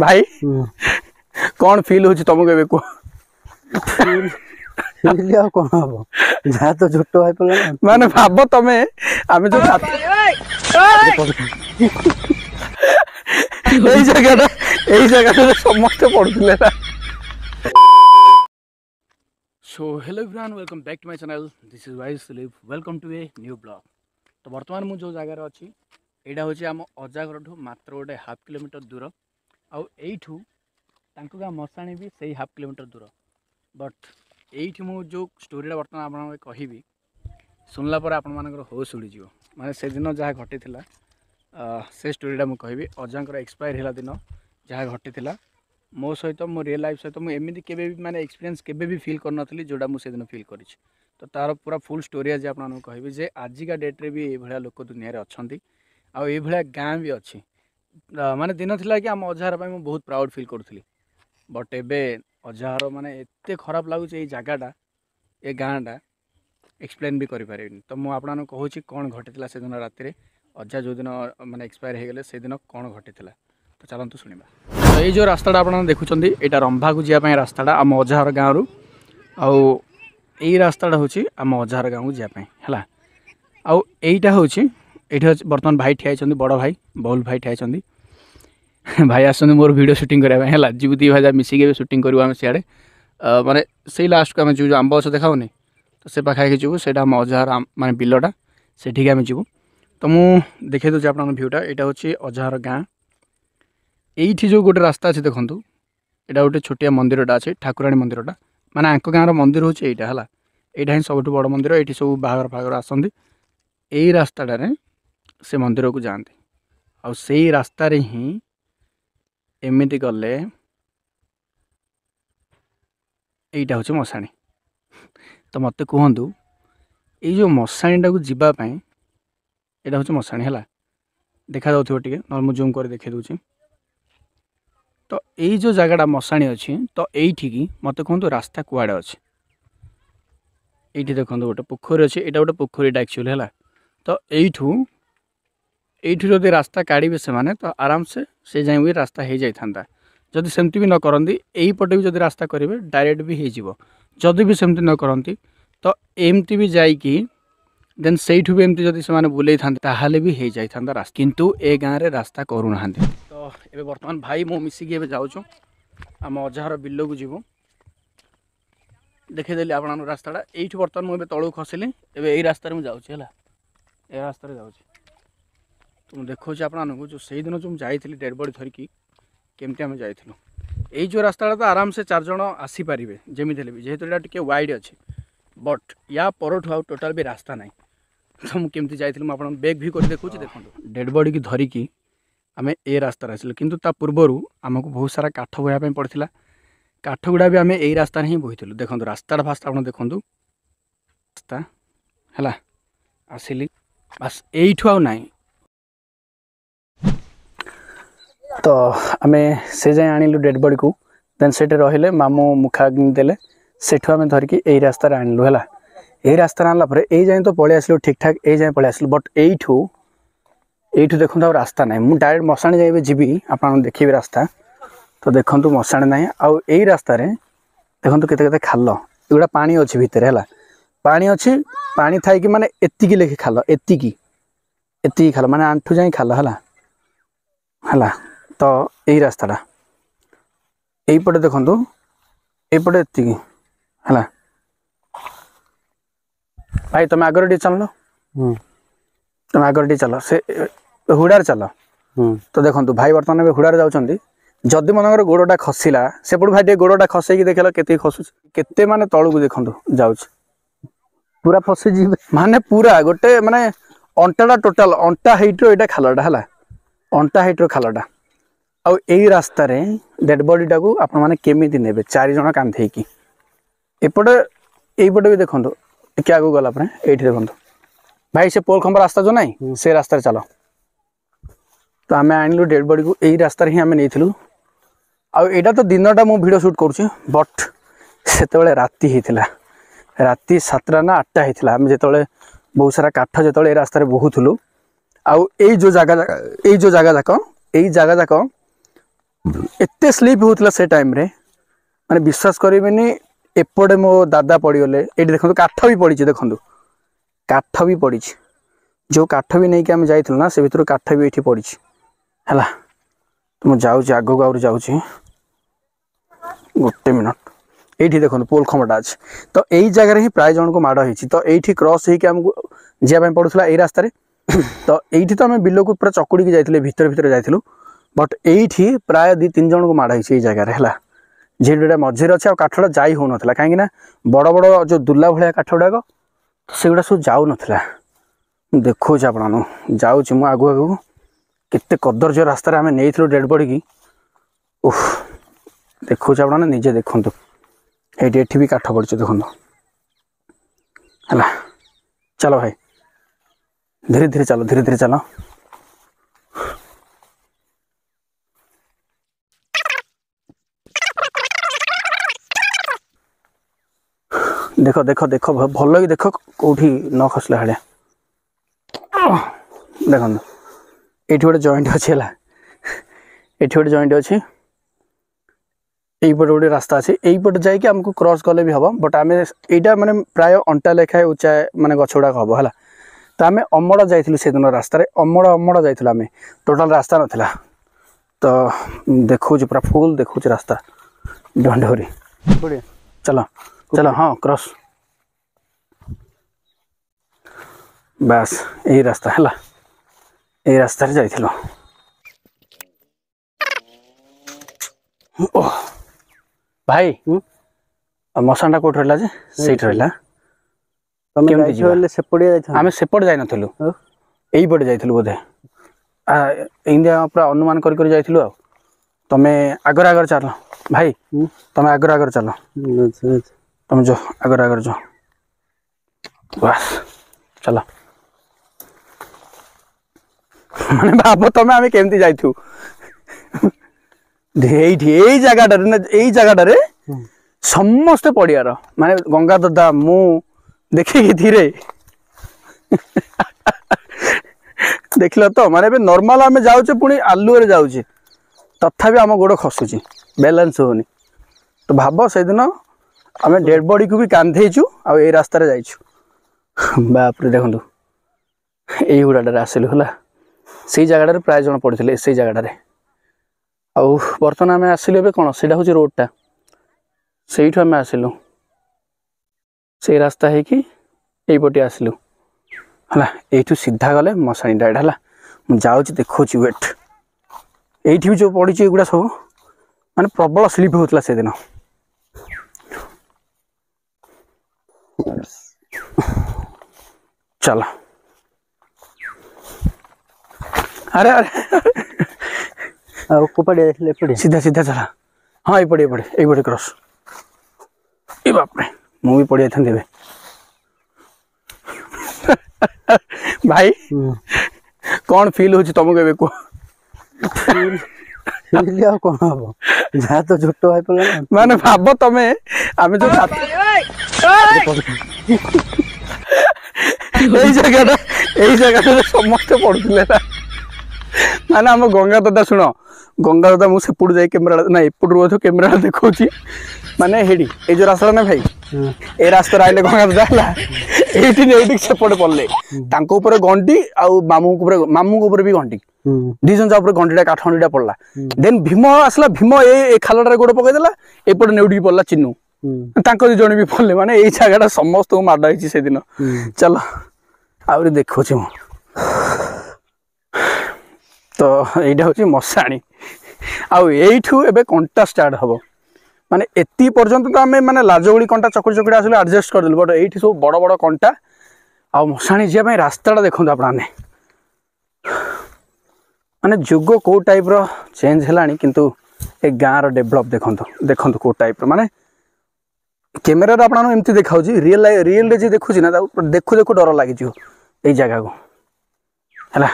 भाई कौन फील हो तुमको एबे को कौन हम जहाँ तो छोट भाई पड़ा माने भाव तमे आमे जो এই জায়গাটা সমস্ত পড়ুଥିଲେ না। So hello everyone welcome back to my channel this is वाइज सुलीप welcome to a new blog. तो बर्तमान मु जो जगार अच्छी यहाँ हूँ आम अजाघर ठू मात्र गोटे हाफ किलोमीटर दूर आठू गाँ मशाणी भी सही हाफ किलोमीटर दूर बट ये मु जो स्टोरीटा बर्तमान आप कहि शुणला आपण मानकर होश उड़ी माने से दिन जहाँ घटी से स्टोरीटा मुझे कहबी अजांकर एक्सपायर होला दिन जहाँ घटी मो सहित मो रियल लाइफ सहित मुझे केबे भी माने एक्सपीरियंस केबे भी फील कर नथली जोड़ा मुझे दिन फील करी तो तार पूरा फुल स्टोरी आज आपको कहबी जे आजिका डेट्रे भी ये लोक दुनिया रे अच्छी आउ ये गाँ भी अच्छी माने दिन थिला कि आम अजाहार मैं बहुत प्राउड फील करूली बट एबे अजाहार माने एते खराब लगुच ये जगहटा ये गाँटा एक्सप्लेन भी करें तो मुझे आपको कहूँ कौन घटी से दिन राति अजा जो दिन माने एक्सपायर हो गले से दिन कौन घटी तो चलतु शुणा। तो ये जो रास्ता आप देखुं यहाँ रंभा को जावाई रास्ता आम अजाहार गाँव रु आई रास्ता हूँ आम अजाहार गाँव को जावाई है आईटा हूँ ये बर्तमान भाई ठिया बड़ भाई बहुल भाई ठिया भाई आस मोर वीडियो शूटिंग करने जीव दी भाई मिसिक शूटिंग करूँ आम सियाड़े माने से लास्ट को आम जो आंब गछ देखाऊनी तो से पाखापाखि जीवु से आम अजाहार माने बिलटा से आम जीवु तो मु देखे दूसरी आप भ्यूटा यहाँ हूँ अजाहार गाँ ये जो गोटे रास्ता अच्छे देखूँ यहाँ गोटे छोटिया मंदिरटा अच्छे ठाकुराणी मंदिरटा माने आंक गाँव मंदिर हूँ यहाँ यहाँ ही सब बड़ मंदिर ये सब बाहर फागर आसती यही रास्ताटारे से मंदिर को जाती आ से रास्ता ही एमती गले यहीटा हूँ मशाणी तो मत कहतु ये मशाणीटा को जीवाई यहाँ हूँ मशाणी है देखा जाऊ टे ना मुझे जूम कर देखे दूसरी तो यही जो जगहटा मशाणी अच्छी तो यही मत कहतु रास्ता कुआड़े अच्छे ये देखो गोटे पोखरी अच्छे यहाँ गोटे पोखरीटा एक्चुअली है तो यू जब रास्ता काढ़े से माने तो आराम से जाए भी रास्ता हो जाता जदि सेमती भी न करती यही पटे भी जब रास्ता करेंगे डायरेक्ट भी हो जदि भी सेमती न करती तो एमती भी जाइकी देन से भी एमती जब से बुले था भी हो जाता रास्ता किंतु ए गाँव में रास्ता करूना तो ये बर्तमान भाई मो मिसिकी जाऊँ आम अजाहार बिल को जीवु देखीदेली आप रास्ताटा ये बर्तमान मुझे तलू खसली यही रास्तार मुझे जाऊँगी है रास्ता जाऊँ तो मुझे देखा आपको जो से दिन जो मुझे डेड बॉडी धरिकी केमती आम जाइलु यही जो रास्ता तो आराम से 4 जन आसीपारे जमी भी जेहेतु यहाँ टे वाइड अच्छे बट या परठू आउ टोटाल भी रास्ता ना तो मुझे जाइलु आप बैग भी कर देखुची देखो डेड बॉडी की धरिकी आम ए रास्ता आसलु किंतु ता पूर्वर आमको बहुत सारा काठ बोया पड़ता काठ गुड़ा भी आम यही रास्ता ही बोईलु देखो रास्ता फास्ट आप देखूँ रास्ता है आसिली बस यू आना तो आम से जाए आणिलु डेड बॉडी को देन से रहिले मामू मुखा देले सेठू आम धरिकी यही रास्ता आणलु है यही रास्ता आणला यही जाए तो पलि आसलु ठीक ठाक यही जाए पलि आसलु बट यू देखो आ रास्ता ना मुझे डायरेक्ट मशाणी जाए जी आप देखिए रास्ता तो देखो मशाणी ना आउ यही रास्ता देखो केते खाल एगुड़ा पानी अच्छी भितर है पानी अच्छी पानी थी माने एतिकी लेखि खाल एतिकी खाल माने आंठू जाए खाल है तो यही रास्ताटा यही पटे देखो यहीपटे एतिकी है भाई तुम आगर टे चल तुम आगर टे चल से हुड़ार चल तो देखो भाई बर्तमान हुड़ार जाऊँगी जदि मनकर गोड़टा खसला सेपटू भाई गोड़टा खसैकी देखेल के खसुच के माने तलू को देखो जाऊँ पूरा फसी माने पूरा गोटे माने अंटाटा टोटाल अंटा हाइट्र यहाँ खालटा है अंटा हाइट्र खालटा आउ यही रास्ता डेड बॉडीटा को आपण मैंने केमी ने 4 जन कांधेकी एपटे यहीपटे भी देखो टे आगे गला ये देखो भाई से पोल खंबा रास्ता जो ना से रास्ता चलो तो आम आणलु डेड बॉडी को यही रास्ता ही आम नहीं आईटा तो दिनटा मु वीडियो शूट करुँचे बट से राति होता राति 7टा ना 8टा होता आम जो बहुत सारा काठ जो रास्तार बोहुलु आउ जो जगह जाक यही जगह जाक एते स्लीप होता से टाइम रे माने विश्वास करेनि एपटे मो दादा पड़गले ये देखो काठ भी पड़ी देखो काठ भी पड़ी जो काठ भी नहीं कि आम जाइल ना से भर काठ भी ये पड़ी है तो मुझे आग को आगे जाऊँगी गोटे मिनट ये देखो पोल खंबटा अच्छे तो यही जगह ही प्राय जन को माड़ होती तो ये क्रॉस होमको जावाई पड़ूला यही रास्त तो ये तो आम बिल को पूरा चकुड़ी की जाइए भितर भितर जाइलु बट ये प्राय 2-3 जन को माड़ होती जगह है जेटा मझे अच्छे काठटा जाई हो नाला कहीं बड़ बड़ जो दुला भाया काठ गुड़ाक से गुड़ा सब जाऊ नाला देखो आपण जाऊँगी मुझे आगू आगू केते कदर्य रास्तार आम नहीं डेड बॉडी की उफ देखो आप निजे देखु ये भी काठ पड़े देखो है चलो भाई धीरे धीरे चलो धीरे धीरे चलो देखो देखो देखो भल कि देख कौटी न खसला भाया देखो ये गोटे जॉइंट अच्छी है ये गोटे जॉइंट अच्छी यहीपटे गोटे रास्ता अच्छे यहीपटे जाकि आमको क्रॉस कले भी हम बट आम यहाँ माने प्राय अंटा लेखाए उच्चा माने गछ गुड़ाक हम है तो आम अमड़ा जाइलु से दिन रास्त अमड़ा अमड़ा जाइलु आम टोटाल रास्ता नाला तो देखो पूरा फुल देखो रास्ता डंडोरी बढ़िया चलो चलो हाँ क्रॉस बस यही रास्ता है यही रास्ता जाइलु भाई मशान कौट रहा से रहा आम सेपटे जाइन यही पटे जाइलु बोधे इंडिया पूरा अनुमान कर जाइलु तुम्हें आगर आगर चल भाई तुम्हें आगर आगर चल तुम जो आगर आगर जो बस चलो माने भाव तुम आम केमती जाइथु यही जगह समस्ते पड़ियार माने गंगा दादा मु देखिए धीरे देखल तो माने नॉर्मल आम जाऊे पुणी आलुरे जाऊे तथापि आम गोड़ खसुची बैलेंस होनी तो भाव से दिन आम डेड बॉडी को भी कांधेचु आ रास्त बाप रे देखु यही गुड़ाटे आसिलु है से जगह प्राय जन पड़ते से जगह आउ बर्तमान आम आसिलु ए कौन से हूँ रोडटा से आम आसिलु से रास्ता है कि यहीपटे आसिलु है यू सीधा गले मशाणी डायरेक्ट है मुझे देखो वेट ये भी जो पड़ी एगुड़ा सब माने प्रबल स्लीप होता से दिन चलो अरे अरे सीधा सीधा चला हाँ ये पड़े क्रॉस ये बाप रे मु भी पड़ जाते भाई कौन फील हो तुमको कह कौन हम जहाँ तो झोट है माने भाव तमें आम जो यही जगह समस्ते पड़ुले माने आम गंगा दादा शुण गंगा दादा मुझे सेपट जाए कैमेरा ना एपटू कैमेरा देखा माने हेडी ये जो रास्ता ना भाई ए रास्ता आइले गंगा दादा है ये सेपटे पड़े गंटी आउ मामू भी गंटी दी जन जापर गंटीटा काठ गंटीटा पड़ला देन भीम आसला भीम ए खालटारे गोड़ पकईदेला एपटे नेउटी पड़ला चिन्नू तांको दी जण भी पड़ले माने ये जगह समस्त माड़ होती से दिन चलो आहरी देखो तो यहाँ हूँ मशाणी आठू ए कंटा स्टार्ट हम माने एति पर्यंत तो आम माने लाजगुड़ी कंटा चकुड़ी चकुड़ी आस एडजस्ट करदेलु बट ये सब बड़ बड़ कंटा आ मशाणी जावाई रास्ताटा देखो आपने माने जुग कौ टाइप रो चेंज है किंतु ए गाँव डेभलप देखो देखो कौ टाइप माने कैमेरा आपन एमती देखा रियल रियल जी देखुची ना देखु देखु डर लगी ये जगह को है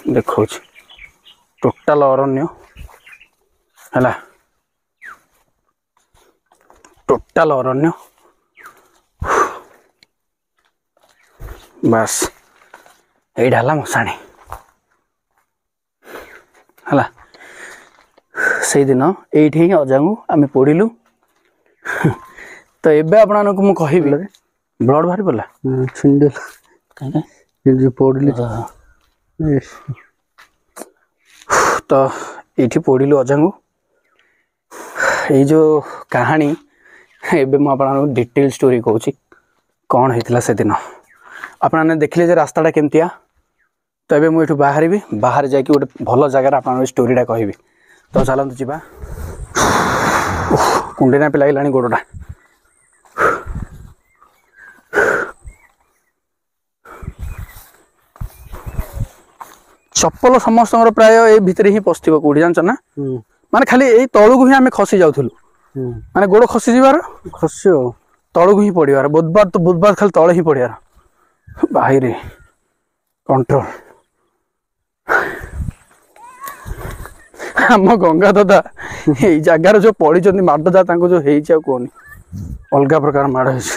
देखो टोटाल अरण्य है टोटाल अरण्य बस यही मशाणी ହେଲା ସେଇଦିନ ଏଇଠି ହିଁ ଅଜାଙ୍କୁ ଆମେ ପୋଡ଼ିଲୁ। ତ ଏବେ ଆପଣମାନଙ୍କୁ ମୁଁ କହିବି ବ୍ଲଡ଼ ବାହାରି ପଡ଼ିଲା ଛିଣ୍ଡିଲା କାହିଁକି ପଡ଼ିଲି ତ ଏଇଠି ପୋଡ଼ିଲୁ ଅଜାଙ୍କୁ। ଏଇ ଯେଉଁ କାହାଣୀ ଏବେ ମୁଁ ଆପଣଙ୍କୁ ଡିଟେଲ ଷ୍ଟୋରି କହୁଛି କ'ଣ ହେଇଥିଲା ସେଦିନ। ଆପଣମାନେ ଦେଖିଲେ ଯେ ରାସ୍ତାଟା କେମିତିଆ। ତ ଏବେ ମୁଁ ଏଠୁ ବାହାରିବି, ବାହାରେ ଯାଇକି ଗୋଟେ ଭଲ ଜାଗାରେ ଆପଣଙ୍କ ଷ୍ଟୋରିଟା କହିବି। ତ ଚାଲନ୍ତୁ ଯିବା। କୁଣ୍ଡେଇ ନାପି ଲାଗିଲାଣି ଗୋଡ଼ଟା। ଚପଲ ସମସ୍ତଙ୍କର ପ୍ରାୟ ଏଇ ଭିତରେ ହିଁ ପଶିଥିବ କୋଉଠି ଜାଣିଛ ନା। ମାନେ ଖାଲି ଏଇ ତଳକୁ ହିଁ ଆମେ ଖସି ଯାଉଥିଲୁ, ମାନେ ଗୋଡ଼ ଖସିଯିବାର ଖସି ଆଉ ତଳକୁ ହିଁ ପଡ଼ିବାର। ବୁଧବାର ତ ବୁଧବାର ଖାଲି ତଳେ ହିଁ ପଡ଼ିବାର। ଭାଇରେ କଣ୍ଟ୍ରୋଲ। ଆମ ଗଙ୍ଗା ଦାଦା ଏଇ ଜାଗାରେ ଯୋଉ ପଡ଼ିଛନ୍ତି ମାଡ଼ ଯା ତାଙ୍କୁ ଯୋଉ ହେଇଛି ଆଉ କୁହନି, ଅଲଗା ପ୍ରକାର ମାଡ଼ ହେଇଛି।